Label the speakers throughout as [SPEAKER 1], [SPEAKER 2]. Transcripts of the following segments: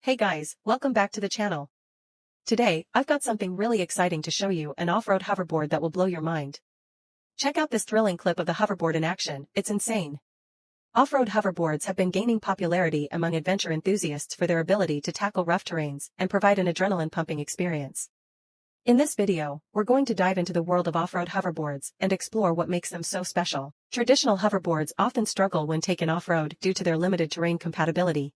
[SPEAKER 1] Hey guys, welcome back to the channel. Today, I've got something really exciting to show you, an off-road hoverboard that will blow your mind. Check out this thrilling clip of the hoverboard in action, it's insane. Off-road hoverboards have been gaining popularity among adventure enthusiasts for their ability to tackle rough terrains and provide an adrenaline-pumping experience. In this video, we're going to dive into the world of off-road hoverboards and explore what makes them so special. Traditional hoverboards often struggle when taken off-road due to their limited terrain compatibility.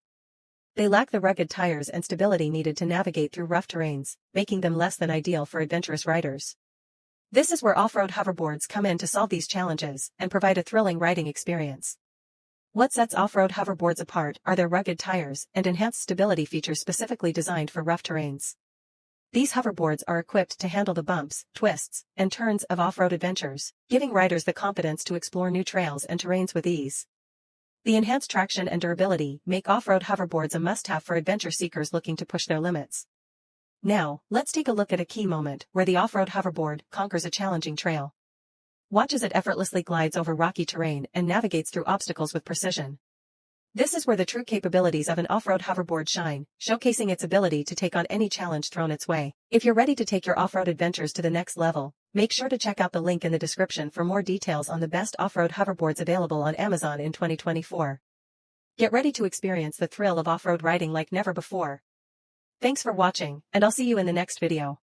[SPEAKER 1] They lack the rugged tires and stability needed to navigate through rough terrains, making them less than ideal for adventurous riders. This is where off-road hoverboards come in to solve these challenges and provide a thrilling riding experience. What sets off-road hoverboards apart are their rugged tires and enhanced stability features specifically designed for rough terrains. These hoverboards are equipped to handle the bumps, twists, and turns of off-road adventures, giving riders the confidence to explore new trails and terrains with ease. The enhanced traction and durability make off-road hoverboards a must-have for adventure seekers looking to push their limits. Now, let's take a look at a key moment where the off-road hoverboard conquers a challenging trail. Watch as it effortlessly glides over rocky terrain and navigates through obstacles with precision. This is where the true capabilities of an off-road hoverboard shine, showcasing its ability to take on any challenge thrown its way. If you're ready to take your off-road adventures to the next level, make sure to check out the link in the description for more details on the best off-road hoverboards available on Amazon in 2024. Get ready to experience the thrill of off-road riding like never before. Thanks for watching, and I'll see you in the next video.